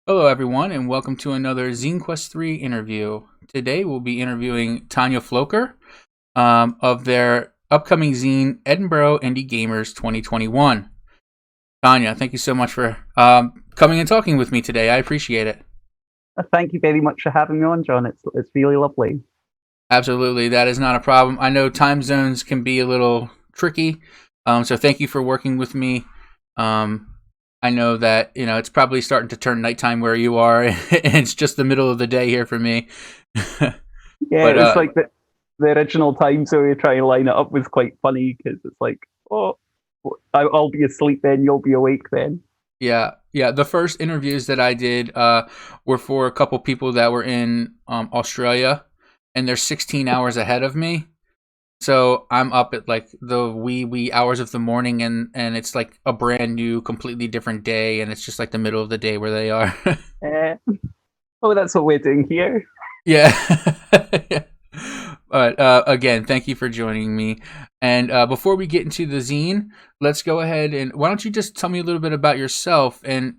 Hello, everyone, and welcome to another Zine Quest 3 interview. Today, we'll be interviewing Tanya Floaker of their upcoming zine, Edinburgh Indi Gamers 2021. Tanya, thank you so much for coming and talking with me today. I appreciate it. Thank you very much for having me on, John. It's really lovely. Absolutely, that is not a problem. I know time zones can be a little tricky, so thank you for working with me. Um, I know that it's probably starting to turn nighttime where you are, and it's just the middle of the day here for me. Yeah, but it was like the original time, so we try and line it up was quite funny because it's like, oh, I'll be asleep then, you'll be awake then. Yeah, yeah. The first interviews that I did were for a couple people that were in Australia, and they're 16 hours ahead of me. So I'm up at like the wee hours of the morning, and it's like a brand new, completely different day, and it's just like the middle of the day where they are. Uh, oh, that's what we're doing here. Yeah. But again, thank you for joining me. And before we get into the zine, let's go ahead and why don't you just tell me a little bit about yourself and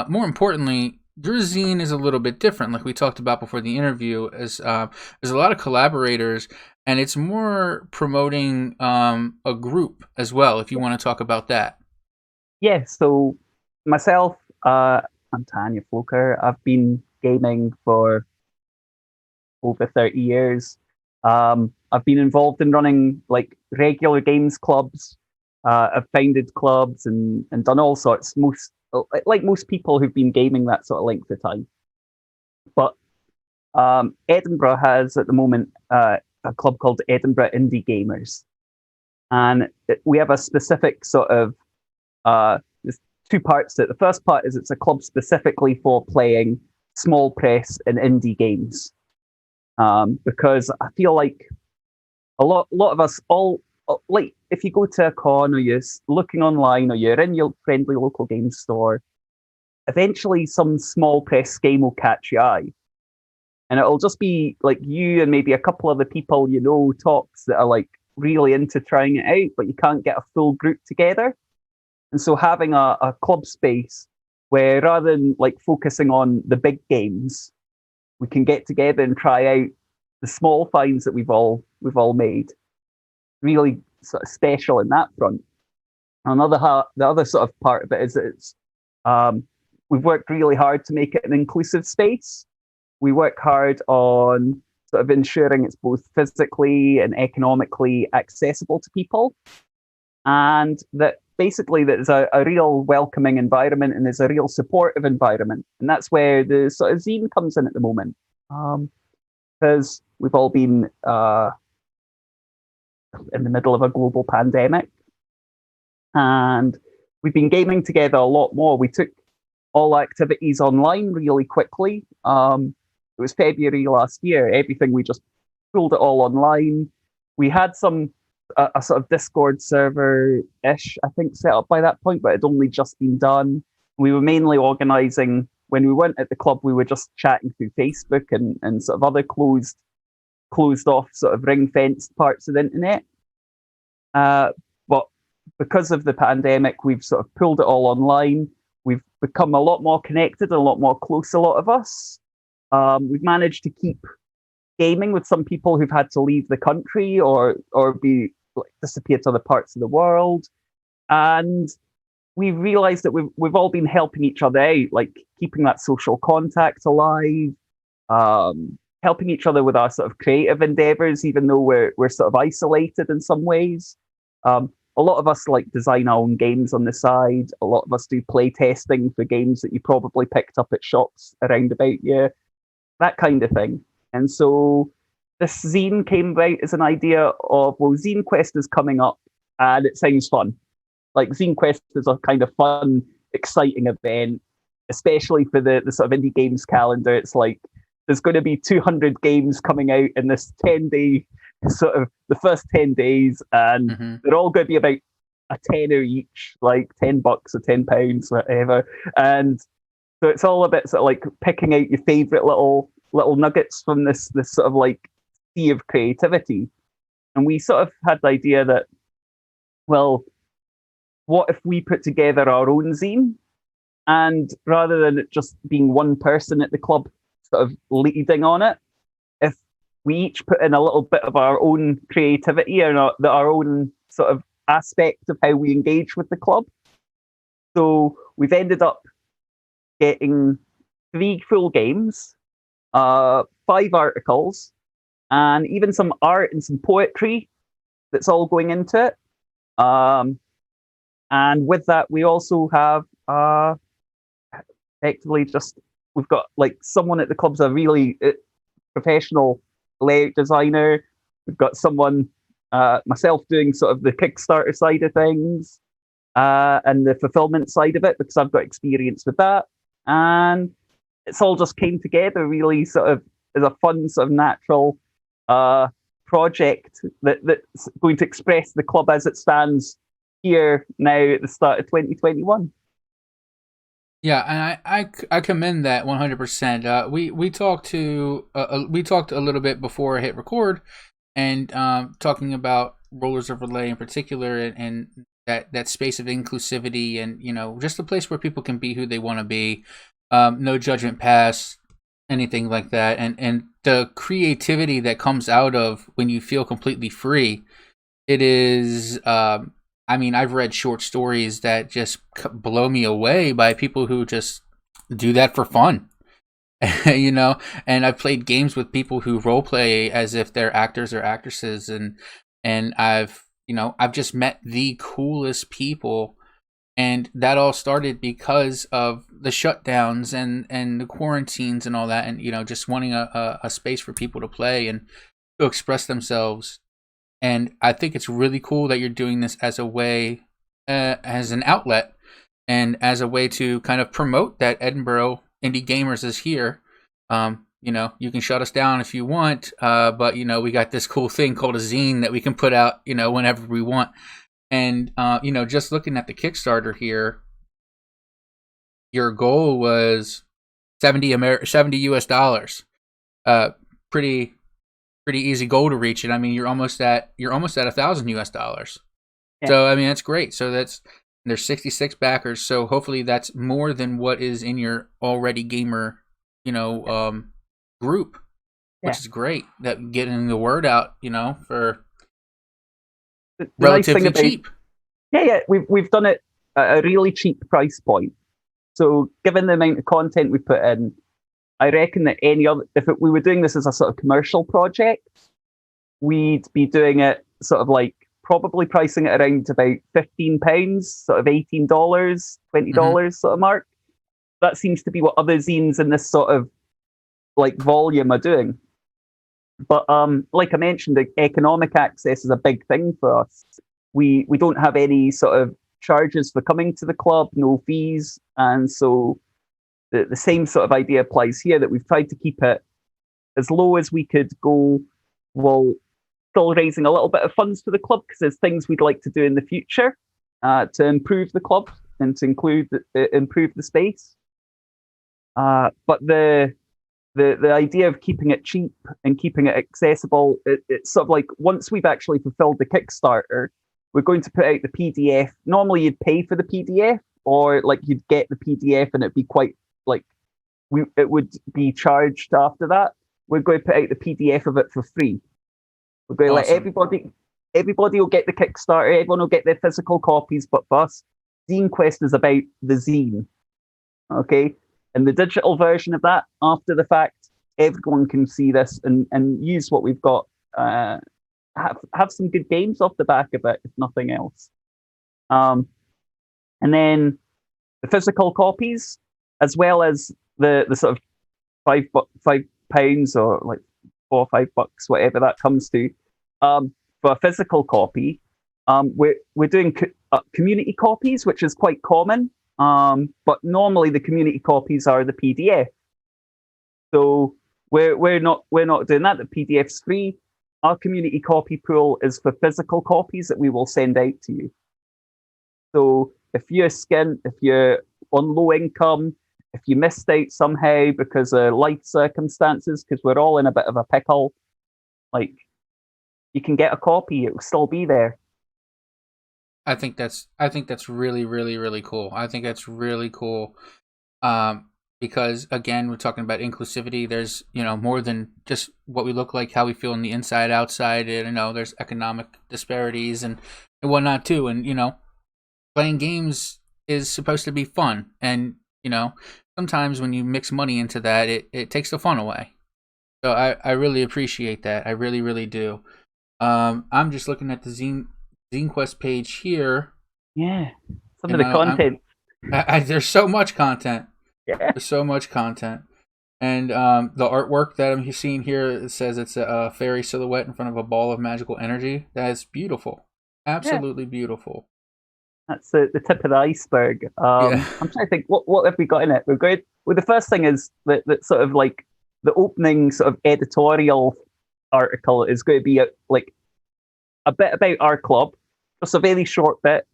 more importantly, your zine is a little bit different, like we talked about before the interview. As there's a lot of collaborators, and it's more promoting a group as well. If you want to talk about that. Yeah, so myself, I'm Tanya Floaker. I've been gaming for over 30 years. I've been involved in running like regular games clubs. I've founded clubs and done all sorts. Most like most people who've been gaming that sort of length of time. But Edinburgh has at the moment a club called Edinburgh Indi Gamers, and we have a specific sort of there's two parts to it. The first part is it's a club specifically for playing small press and indie games, because I feel like a lot of us all like if you go to a con or you're looking online or you're in your friendly local game store, eventually some small press game will catch your eye, and it'll just be like you and maybe a couple of the people you know tops that are like really into trying it out, but you can't get a full group together. And so having a club space where rather than like focusing on the big games, we can get together and try out the small finds that we've all made. Really sort of special in that front. The other sort of part of it is that um, we've worked really hard to make it an inclusive space. We work hard on sort of ensuring it's both physically and economically accessible to people, and that basically there's a real welcoming environment and there's a real supportive environment, and that's where the sort of zine comes in at the moment, because we've all been in the middle of a global pandemic, and we've been gaming together a lot more. We took all activities online really quickly. It was February last year. Everything we just pulled it all online. We had a sort of Discord server ish, I think, set up by that point, but it had only just been done. We were mainly organizing when we weren't at the club. We were just chatting through Facebook and sort of other closed off sort of ring fenced parts of the internet. But because of the pandemic, we've sort of pulled it all online. We've become a lot more connected and a lot more close, a lot of us. We've managed to keep gaming with some people who've had to leave the country or be like, disappear to other parts of the world. And we realized that we've all been helping each other out, like keeping that social contact alive, helping each other with our sort of creative endeavors, even though we're sort of isolated in some ways. A lot of us like design our own games on the side. A lot of us do play testing for games that you probably picked up at shops around about you, that kind of thing. And so this zine came about as an idea of, well, Zine Quest is coming up and it sounds fun. Like Zine Quest is a kind of fun, exciting event, especially for the sort of indie games calendar. It's like there's going to be 200 games coming out in this 10-day sort of the first 10 days, and Hmm. they're all going to be about a tenner each, like $10 or £10, whatever. And so it's all a bit sort of like picking out your favorite little nuggets from this sort of like sea of creativity. And we sort of had the idea that, well, what if we put together our own zine? And rather than it just being one person at the club sort of leading on it, if we each put in a little bit of our own creativity and our own sort of aspect of how we engage with the club. So we've ended up getting 3 full games, 5 articles, and even some art and some poetry that's all going into it. And with that, we also have effectively just we've got like someone at the club's a really professional layout designer. We've got someone, myself, doing sort of the Kickstarter side of things and the fulfillment side of it because I've got experience with that. And it's all just came together really sort of as a fun, sort of natural project that's going to express the club as it stands here now at the start of 2021. Yeah, and I commend that 100%. We talked a little bit before I hit record, and talking about Rollers of Relay in particular, and that space of inclusivity, and just a place where people can be who they want to be, no judgment pass, anything like that, and the creativity that comes out of when you feel completely free. It is. I mean, I've read short stories that just blow me away by people who just do that for fun. And I've played games with people who role play as if they're actors or actresses, and I've just met the coolest people, and that all started because of the shutdowns and the quarantines and all that, and just wanting a space for people to play and to express themselves. And I think it's really cool that you're doing this as a way, as an outlet, and as a way to kind of promote that Edinburgh Indie Gamers is here. You can shut us down if you want, but we got this cool thing called a zine that we can put out, whenever we want. And just looking at the Kickstarter here, your goal was 70 US dollars. Pretty easy goal to reach, and I mean you're almost at 1,000 US dollars. Yeah. So I mean that's great. So there's 66 backers. So hopefully that's more than what is in your already gamer, group, which is great. That getting the word out, for The relatively nice thing cheap. Yeah, we've done it at a really cheap price point. So given the amount of content we put in, I reckon that we were doing this as a sort of commercial project, we'd be doing it sort of like probably pricing it around about £15, sort of $18, $20 sort of mark. That seems to be what other zines in this sort of like volume are doing. But like I mentioned, the economic access is a big thing for us. We don't have any sort of charges for coming to the club, no fees, and so the same sort of idea applies here, that we've tried to keep it as low as we could go while still raising a little bit of funds for the club, because there's things we'd like to do in the future to improve the club and to improve the space. But the idea of keeping it cheap and keeping it accessible, it's sort of like once we've actually fulfilled the Kickstarter, we're going to put out the PDF. Normally you'd pay for the PDF, or like you'd get the PDF and it'd be quite like it would be charged after that. We're going to put out the PDF of it for free. We're going to let everybody will get the Kickstarter, everyone will get their physical copies, but for us, Zine Quest is about the zine. Okay? And the digital version of that, after the fact, everyone can see this and use what we've got. Have some good games off the back of it, if nothing else. And then the physical copies, as well as the sort of £5 or like $4 or $5, whatever that comes to, for a physical copy, we're doing community copies, which is quite common. But normally the community copies are the PDF. So we're not doing that. The PDF's free. Our community copy pool is for physical copies that we will send out to you. So if you're skint, if you're on low income, if you missed out somehow because of life circumstances, because we're all in a bit of a pickle, like you can get a copy, it will still be there. I think that's really, really, really cool. I think that's really cool. Um, because again, we're talking about inclusivity. There's, more than just what we look like, how we feel on the inside, outside, and there's economic disparities and whatnot too. And playing games is supposed to be fun, and sometimes when you mix money into that, it takes the fun away. So I really appreciate that. I really, really do. I'm just looking at the Zine Quest page here, Yeah, some of and the content. there's so much content. Yeah, There's so much content. And the artwork that I'm seeing here, it says it's a fairy silhouette in front of a ball of magical energy. That is beautiful. yeah. Absolutely beautiful. That's the tip of the iceberg. Yeah. I'm trying to think, what have we got in it? We've got, well, the first thing is that sort of like the opening sort of editorial article is going to be like a bit about our club, just a very short bit,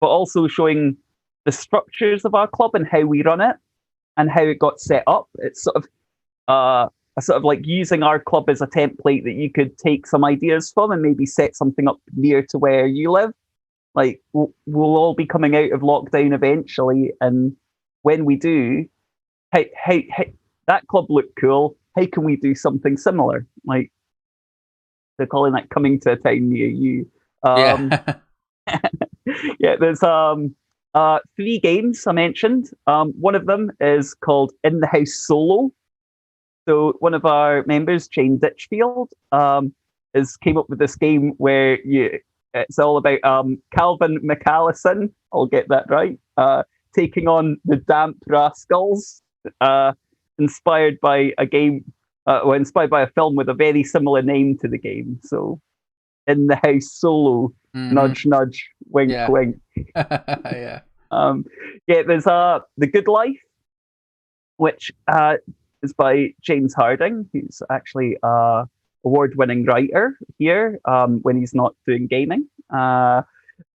but also showing the structures of our club and how we run it and how it got set up. It's sort of a sort of like using our club as a template that you could take some ideas from and maybe set something up near to where you live. Like we'll all be coming out of lockdown eventually, and when we do, hey, that club looked cool. How can we do something similar? Like they're calling that coming to a town near you. Yeah. Yeah, there's 3 games I mentioned. One of them is called In the House Solo. So one of our members, Jane Ditchfield, has came up with this game where it's all about Calvin McAllison. I'll get that right. Taking on the Damp Rascals, inspired by a game, inspired by a film with a very similar name to the game. So, In the House Solo, nudge, nudge, wink, Yeah. wink. Yeah. Yeah, there's The Good Life, which is by James Harding, who's actually award-winning writer here when he's not doing gaming.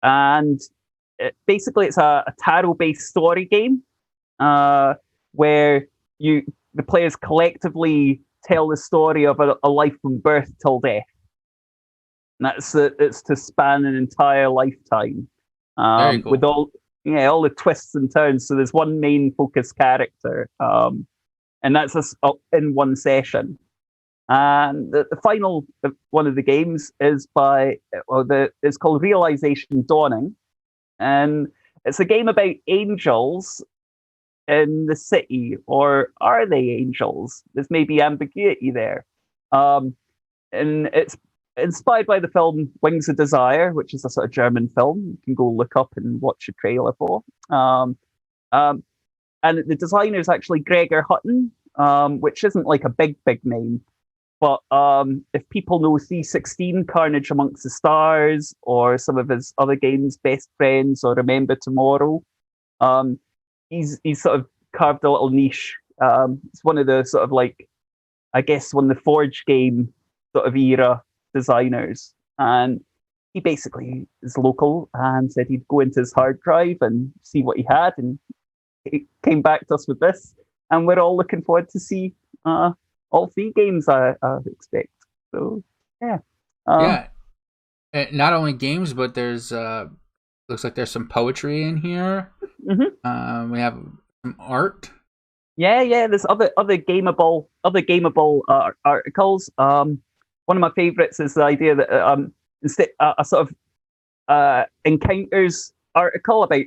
And basically, it's a tarot-based story game where the players collectively tell the story of a life from birth till death. And it's to span an entire lifetime. Very cool. With all the twists and turns. So there's one main focus character, and that's in one session. And the final one of the games is it's called Realization Dawning, and it's a game about angels in the city, or are they angels? There's maybe ambiguity there, and it's inspired by the film Wings of Desire, which is a sort of German film. You can go look up and watch a trailer for. And the designer is actually Gregor Hutton, which isn't like a big name. But if people know 316, Carnage Amongst the Stars, or some of his other games, Best Friends or Remember Tomorrow, he's sort of carved a little niche. It's one of the sort of like, I guess, one of the Forge game sort of era designers. And he basically is local and said he'd go into his hard drive and see what he had. And he came back to us with this. And we're all looking forward to see all 3 games, I expect. So, yeah. Yeah. Not only games, but there's looks like there's some poetry in here. Mm-hmm. We have some art. Yeah. There's other gameable articles. One of my favorites is the idea that instead a sort of encounters article about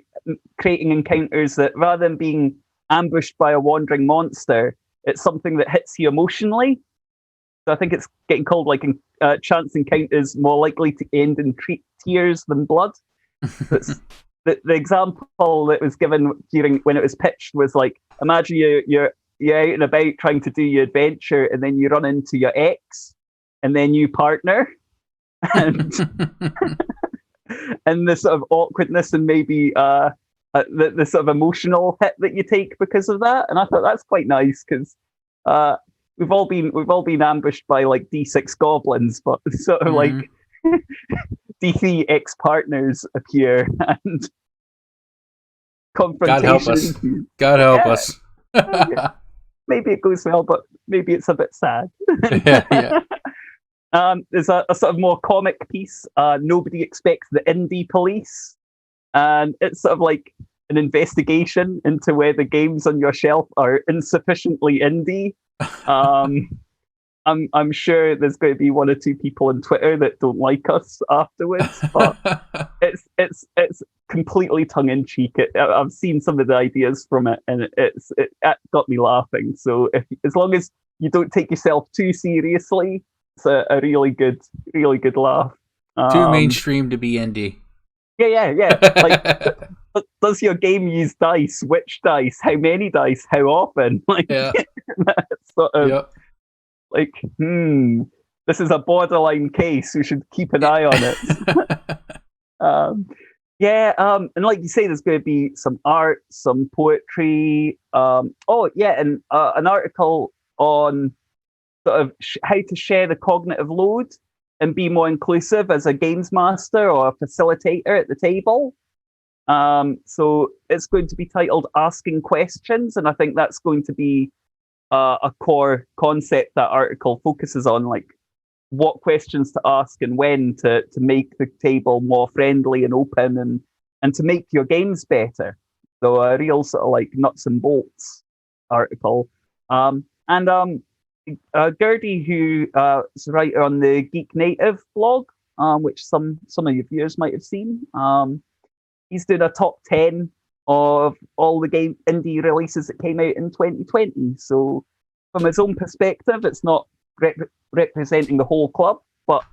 creating encounters that rather than being ambushed by a wandering monster, it's something that hits you emotionally. So I think it's getting called like chance encounters more likely to end in tears than blood. The example that was given during when it was pitched was like, imagine you're out and about trying to do your adventure, and then you run into your ex and then you partner, and and the sort of awkwardness and maybe the sort of emotional hit that you take because of that. And I thought that's quite nice because we've all been ambushed by like D6 goblins, but sort of like D3 ex partners appear and confrontation. God help us. God help us. Maybe it goes well, but maybe it's a bit sad. Yeah. There's a sort of more comic piece. Nobody expects the indie police. and it's sort of like an investigation into whether games on your shelf are insufficiently indie. Um, I'm sure there's going to be one or two people on Twitter that don't like us afterwards, but it's completely tongue in cheek. I've seen some of the ideas from it, and it got me laughing. So as long as you don't take yourself too seriously, it's a really good laugh. Too Um, mainstream to be indie. yeah. Like, does your game use dice? Which dice? How many dice? How often? Like, Yeah. sort of Yep. like, this is a borderline case. We should keep an eye on it. And like you say, there's going to be some art, some poetry. And an article on sort of how to share the cognitive load and be more inclusive as a games master or a facilitator at the table. So it's going to be titled "Asking Questions," and I think that's going to be a core concept that article focuses on, like what questions to ask and when to make the table more friendly and open and to make your games better. So a real sort of like nuts and bolts article. And Gertie, who is a writer on the Geek Native blog, which some of your viewers might have seen. He's doing a top 10 of all the game indie releases that came out in 2020. So from his own perspective, it's not representing the whole club, but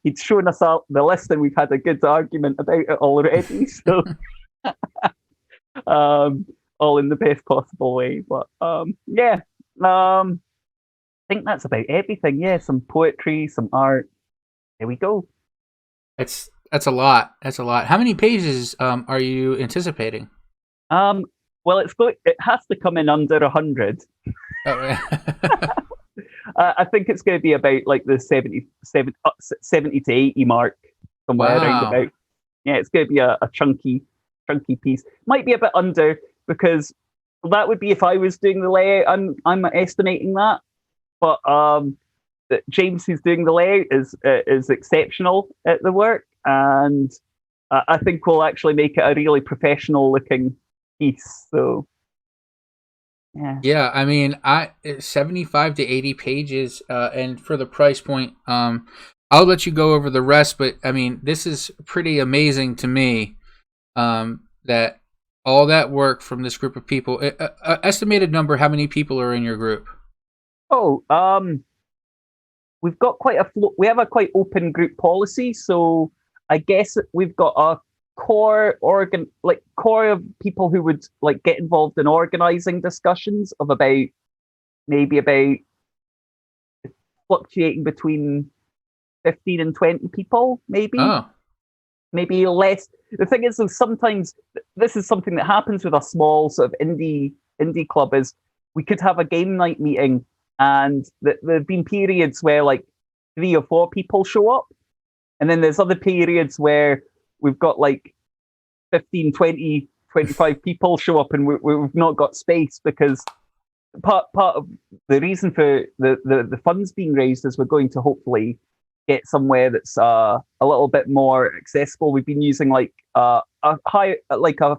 he'd shown us out the list and we've had a good argument about it already. So all in the best possible way. But I think that's about everything. Yeah, some poetry, some art. There we go. That's a lot. That's a lot. How many pages are you anticipating? Well, it has to come in under 100. Oh, yeah. I think it's going to be about like the 70 to 80 mark, somewhere around Wow. about. Yeah, it's going to be a chunky piece. Might be a bit under because that would be if I was doing the layout. I'm estimating that, but James, who's doing the layout, is exceptional at the work, and I think we'll actually make it a really professional looking piece. So yeah. Yeah, I mean, 75 to 80 pages, and for the price point, I'll let you go over the rest, but I mean, this is pretty amazing to me, that all that work from this group of people. Estimated number, how many people are in your group? Oh, we've got we have a quite open group policy, so I guess we've got a core of people who would like get involved in organizing discussions of about fluctuating between 15 and 20 people, Oh, maybe less. The thing is, though, sometimes this is something that happens with a small sort of indie club. Is we could have a game night meeting, and there've been periods where like 3 or 4 people show up, and then there's other periods where we've got like 15, 20, 25 people show up, and we've not got space because part of the reason for the funds being raised is we're going to hopefully get somewhere that's a little bit more accessible. We've been using like a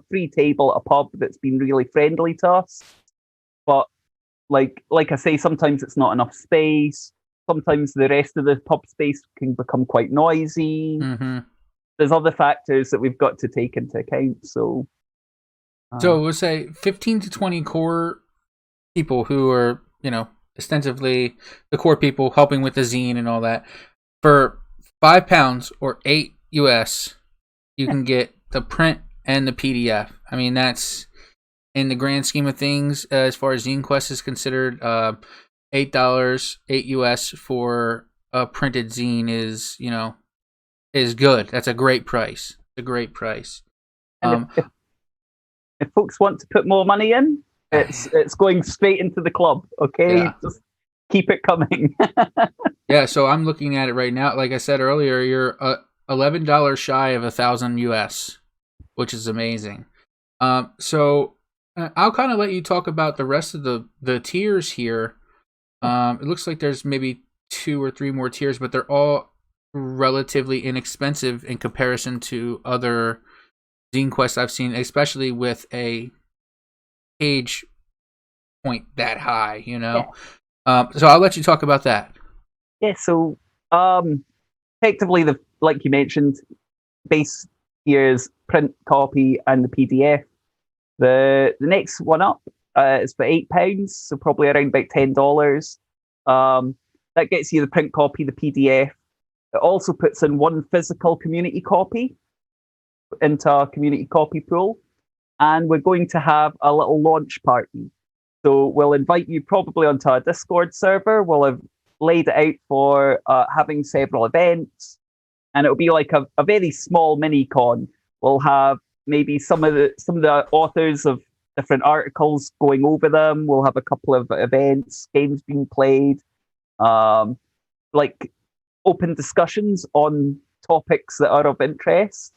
free table at a pub that's been really friendly to us, but like I say, sometimes it's not enough space. Sometimes the rest of the pub space can become quite noisy. mm-hmm. There's other factors that we've got to take into account. So So we'll say 15 to 20 core people who are, ostensibly the core people helping with the zine and all that. For £5 or $8 US, you can get the print and the PDF. I mean, that's in the grand scheme of things, as far as Zine Quest is considered, $8, $8 US for a printed zine is good. That's a great price. A great price. and if folks want to put more money in, it's going straight into the club. Okay, Yeah. just keep it coming. Yeah, so I'm looking at it right now. Like I said earlier, you're $11 shy of 1,000 US, which is amazing. So I'll kind of let you talk about the rest of the tiers here. It looks like there's maybe 2 or 3 more tiers, but they're all relatively inexpensive in comparison to other Zine Quest I've seen, especially with a page point that high. Yeah, So I'll let you talk about that. yeah. So effectively, the like you mentioned, base year's print copy and the PDF. The next one up is for £8, so probably around about $10. That gets you the print copy, the PDF. It also puts in one physical community copy into our community copy pool, and we're going to have a little launch party. So we'll invite you probably onto our Discord server. We'll have laid it out for having several events, and it'll be like a very small mini con. We'll have maybe some of the authors of different articles going over them. We'll have a couple of events, games being played, like open discussions on topics that are of interest.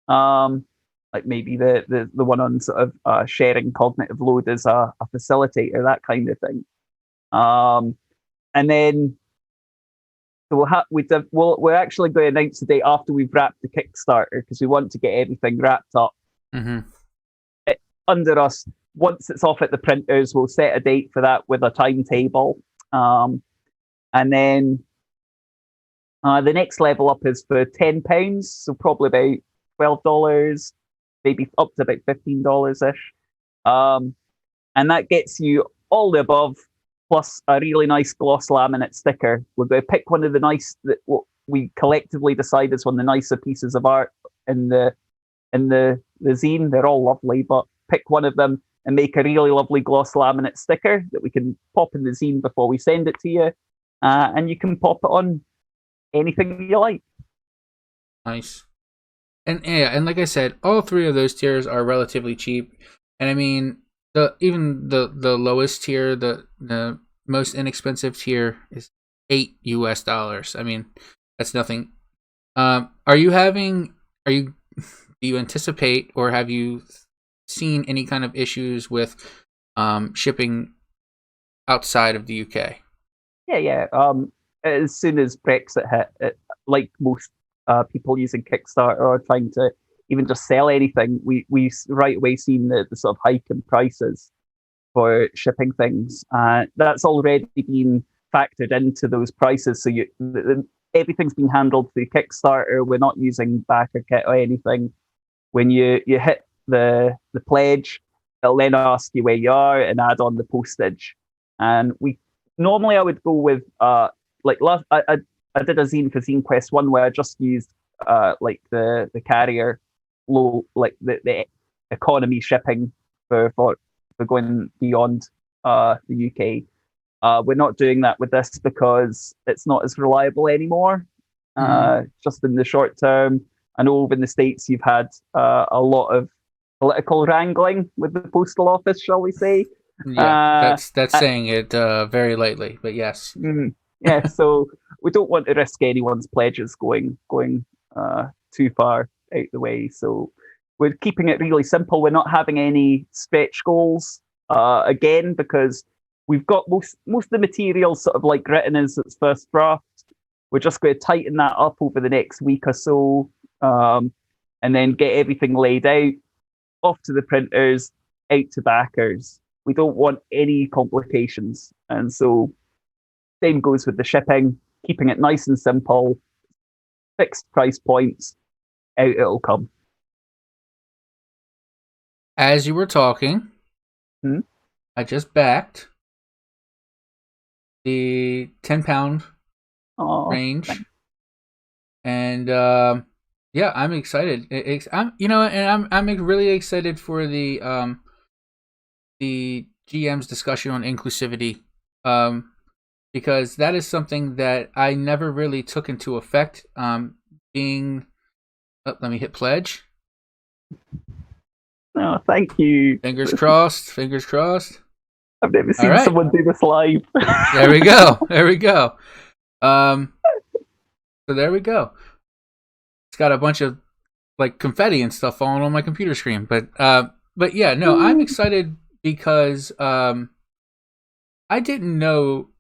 Like maybe the one on sort of sharing cognitive load as a facilitator, that kind of thing. And then so we're actually going to announce the date after we've wrapped the Kickstarter, because we want to get everything wrapped up. Mm-hmm. Under us, once it's off at the printers, we'll set a date for that with a timetable. And then the next level up is for £10, so probably about $12, maybe up to about $15 ish. And that gets you all the above, plus a really nice gloss laminate sticker. We're going to pick one of the nice that what we collectively decide is one of the nicer pieces of art in the zine. They're all lovely, but pick one of them and make a really lovely gloss laminate sticker that we can pop in the zine before we send it to you, and you can pop it on anything you like. Nice. And yeah, and like I said, all three of those tiers are relatively cheap. And I mean, the lowest tier, the most inexpensive tier is $8. I mean, that's nothing. Do you anticipate, or have you seen any kind of issues with shipping outside of the UK? Yeah. As soon as Brexit hit, like most people using Kickstarter or trying to even just sell anything, we right away seen the sort of hike in prices for shipping things. That's already been factored into those prices. So everything's been handled through Kickstarter. We're not using backer kit or anything. When you hit the pledge, it'll then ask you where you are and add on the postage. And normally I would go with like last I did a zine for Zine Quest 1 where I just used like the carrier low, like the economy shipping for going beyond the UK. We're not doing that with this because it's not as reliable anymore. Just in the short term, I know over in the States you've had a lot of political wrangling with the postal office, shall we say? Yeah, that's saying it very lightly, but yes. Yeah, so we don't want to risk anyone's pledges going too far out the way. So we're keeping it really simple. We're not having any stretch goals again, because we've got most of the material sort of like written as its first draft. We're just going to tighten that up over the next week or so, and then get everything laid out, off to the printers, out to backers. We don't want any complications, and so same goes with the shipping, keeping it nice and simple, fixed price points, out it'll come. As you were talking, I just backed the £10 range, Thanks. and yeah, I'm excited. I'm really excited for the GM's discussion on inclusivity, because that is something that I never really took into effect. Let me hit pledge. Oh, thank you. Fingers crossed. Fingers crossed. I've never seen someone do this live. There we go. There we go. So there we go. It's got a bunch of like confetti and stuff falling on my computer screen, but yeah, no, I'm excited because I didn't know.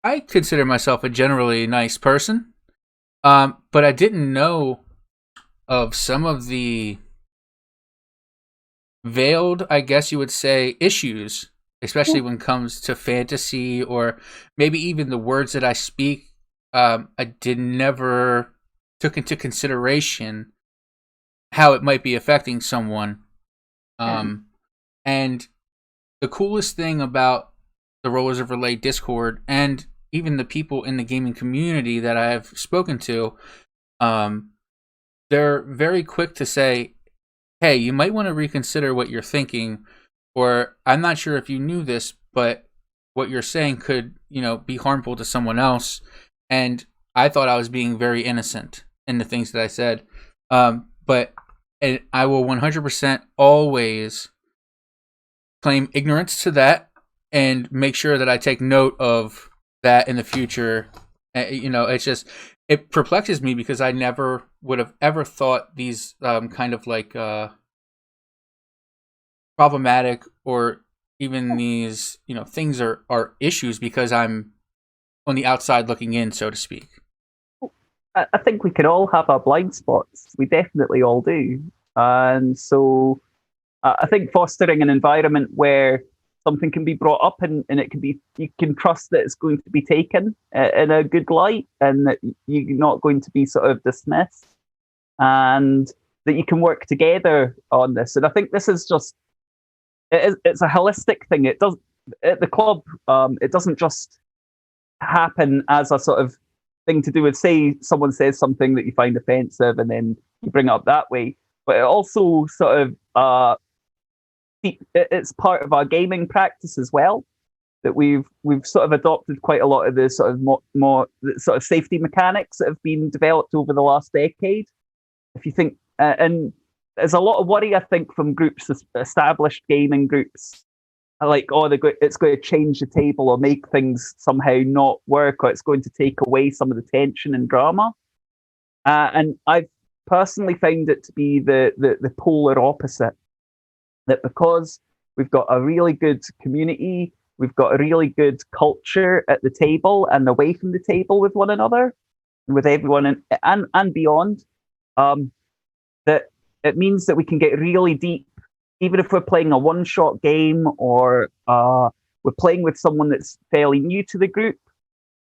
I consider myself a generally nice person, but I didn't know of some of the veiled, I guess you would say, issues, especially when it comes to fantasy or maybe even the words that I speak. I did never took into consideration how it might be affecting someone. Yeah. And the coolest thing about the Rollers of Relay Discord and even the people in the gaming community that I've spoken to, um, they're very quick to say, hey, you might want to reconsider what you're thinking, or I'm not sure if you knew this, but what you're saying could, be harmful to someone else. And I thought I was being very innocent in the things that I said. But and I will 100% always claim ignorance to that and make sure that I take note of that in the future. It's just, it perplexes me because I never would have ever thought these kind of like problematic or even these things are issues because I'm on the outside looking in, so to speak. I think we can all have our blind spots. We definitely all do. And so I think fostering an environment where something can be brought up and it can be, you can trust that it's going to be taken in a good light and that you're not going to be sort of dismissed and that you can work together on this. And I think this is just, it's a holistic thing. It does, at the club, it doesn't just happen as a sort of thing to do with, say, someone says something that you find offensive and then you bring it up that way. But it also sort of, it's part of our gaming practice as well. That we've sort of adopted quite a lot of the sort of more sort of safety mechanics that have been developed over the last decade. If you think, and there's a lot of worry, I think, from groups, established gaming groups, like, oh, it's going to change the table or make things somehow not work, or it's going to take away some of the tension and drama. And I've personally found it to be the polar opposite. That because we've got a really good community, we've got a really good culture at the table and away from the table with one another, and with everyone and beyond, that it means that we can get really deep, even if we're playing a one-shot game or we're playing with someone that's fairly new to the group,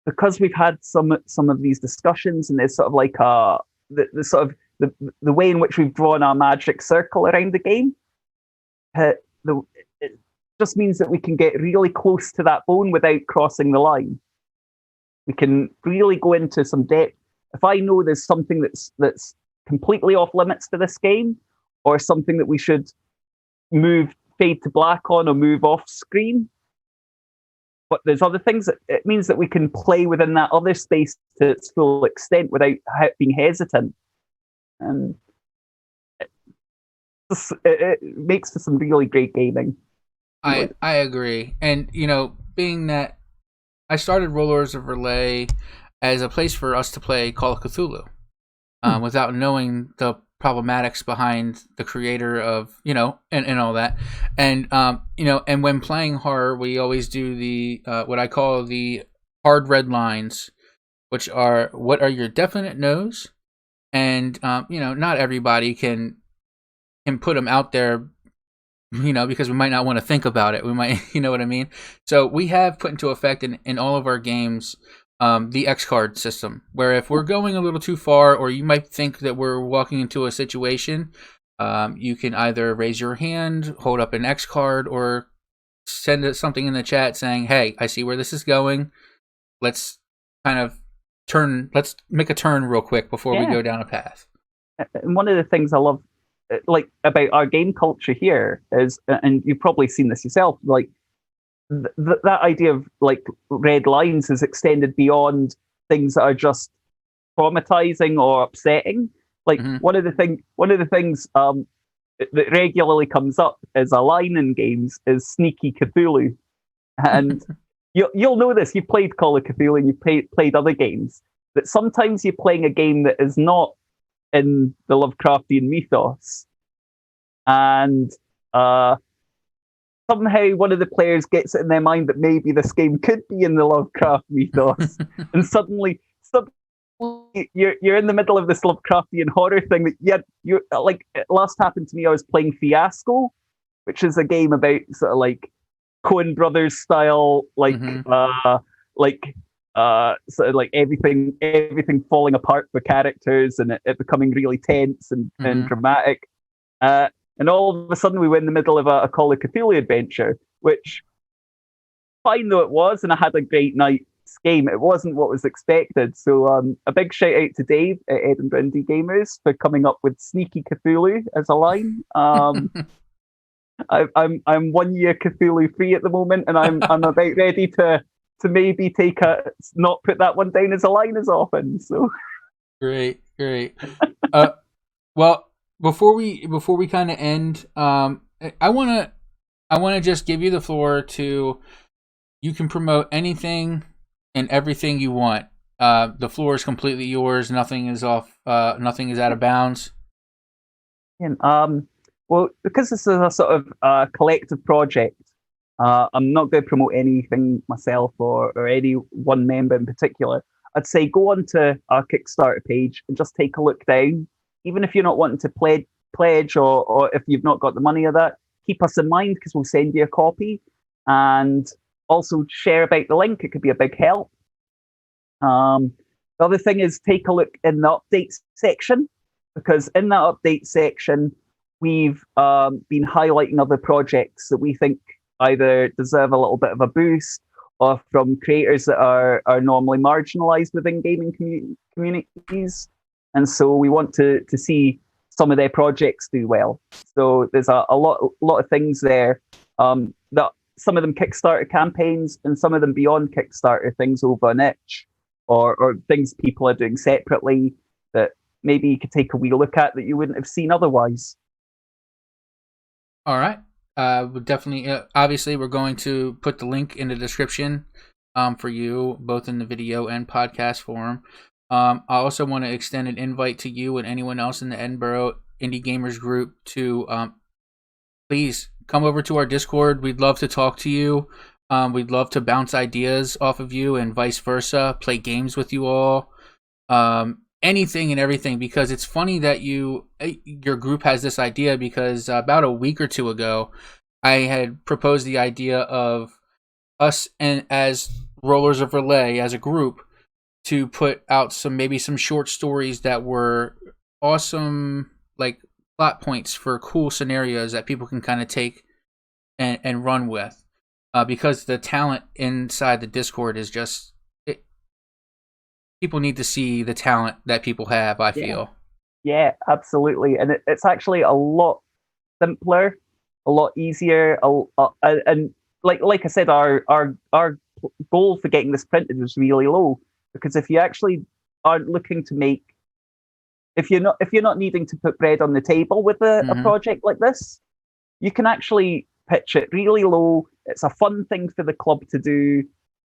because we've had some of these discussions and there's sort of like the sort of the way in which we've drawn our magic circle around the game. It just means that we can get really close to that bone without crossing the line. We can really go into some depth. If I know there's something that's completely off limits to this game, or something that we should fade to black on or move off screen, but there's other things that it means that we can play within that other space to its full extent without being hesitant. And it makes for some really great gaming. I agree. And, being that I started Rollers of Relay as a place for us to play Call of Cthulhu without knowing the problematics behind the creator of, and all that. And, and when playing horror, we always do the, what I call the hard red lines, which are, what are your definite no's? And, not everybody can put them out there, because we might not want to think about it. We might, you know what I mean? So we have put into effect in all of our games the X card system, where if we're going a little too far, or you might think that we're walking into a situation, you can either raise your hand, hold up an X card, or send something in the chat saying, hey, I see where this is going. Let's kind of let's make a turn real quick before we go down a path. And one of the things I love about our game culture here is, and you've probably seen this yourself, like that idea of like red lines is extended beyond things that are just traumatizing or upsetting. Like one of the things that regularly comes up as a line in games is sneaky Cthulhu, and you'll know this. You've played Call of Cthulhu and you've played other games. That sometimes you're playing a game that is not in the Lovecraftian mythos, and somehow one of the players gets it in their mind that maybe this game could be in the Lovecraft mythos, and suddenly you're in the middle of this Lovecraftian horror thing that you're like. It last happened to me. I was playing Fiasco, which is a game about sort of like Coen Brothers style, Mm-hmm. like sort of like everything falling apart for characters and it becoming really tense and Mm-hmm. dramatic. Uh, and all of a sudden, we were in the middle of a Call of Cthulhu adventure, which, fine though it was, and I had a great night's game, it wasn't what was expected. So, a big shout out to Dave at Edinburgh Indi Gamers for coming up with Sneaky Cthulhu as a line. I'm 1 year Cthulhu free at the moment, and I'm about ready to maybe not put that one down as a line as often. So Great, great. Uh, well, before we kind of end, I wanna just give you the floor to. You can promote anything and everything you want. The floor is completely yours. Nothing is off. Nothing is out of bounds. and, well, because this is a sort of collective project, I'm not going to promote anything myself or any one member in particular. I'd say go onto our Kickstarter page and just take a look down. Even if you're not wanting to pledge or if you've not got the money of that, keep us in mind because we'll send you a copy. And also share about the link. It could be a big help. The other thing is take a look in the updates section because in that update section, we've been highlighting other projects that we think either deserve a little bit of a boost or from creators that are normally marginalized within gaming communities. And so we want to see some of their projects do well. So there's a lot of things there that some of them Kickstarter campaigns and some of them beyond Kickstarter things over an itch or things people are doing separately that maybe you could take a wee look at that you wouldn't have seen otherwise. All right. We'll definitely. Obviously, we're going to put the link in the description for you, both in the video and podcast form. I also want to extend an invite to you and anyone else in the Edinburgh Indie Gamers group to please come over to our Discord. We'd love to talk to you. We'd love to bounce ideas off of you and vice versa. Play games with you all. Anything and everything, because it's funny that your group has this idea because about a week or two ago I had proposed the idea of us and as Rollers of Relay as a group to put out some short stories that were awesome, like plot points for cool scenarios that people can kind of take and run with, because the talent inside the Discord is just people need to see the talent that people have, I Yeah, feel. yeah, absolutely. And it's actually a lot simpler, a lot easier, and like I said, our goal for getting this printed was really low because if you actually aren't looking to make if you're not needing to put bread on the table with a Mm-hmm. project like this, you can actually pitch it really low. It's a fun thing for the club to do.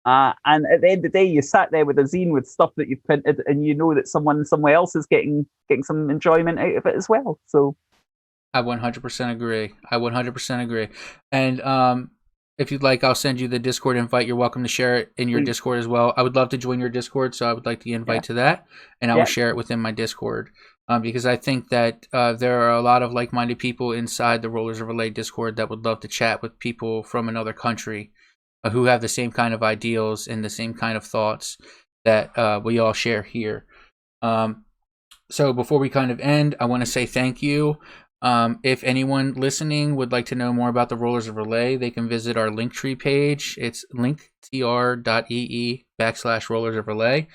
And at the end of the day, you sat there with a zine with stuff that you've printed, and you know that someone somewhere else is getting some enjoyment out of it as well. So I 100% agree. I 100% agree. And if you'd like, I'll send you the Discord invite. You're welcome to share it in your please, Discord as well. I would love to join your Discord, so I would like the yeah, invite to that, and I will yeah, share it within my Discord. Because I think that there are a lot of like-minded people inside the Rollers of Relay Discord that would love to chat with people from another country who have the same kind of ideals and the same kind of thoughts that we all share here. Um, so before we kind of end, I want to say thank you. If anyone listening would like to know more about the Rollers of Relay, they can visit our Linktree page. It's linktr.ee/Rollers of Relay,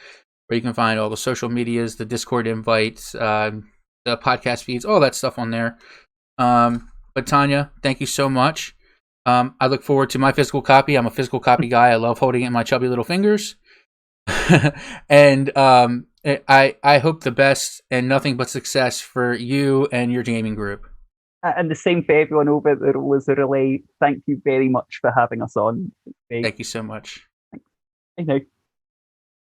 where you can find all the social medias, the Discord invites, the podcast feeds, all that stuff on there. But Tanya, thank you so much. I look forward to my physical copy. I'm a physical copy guy. I love holding it in my chubby little fingers. And I hope the best and nothing but success for you and your gaming group. and the same for everyone over at the Rollers of Relay. Thank you very much for having us on. Great. Thank you so much. Thanks. I know.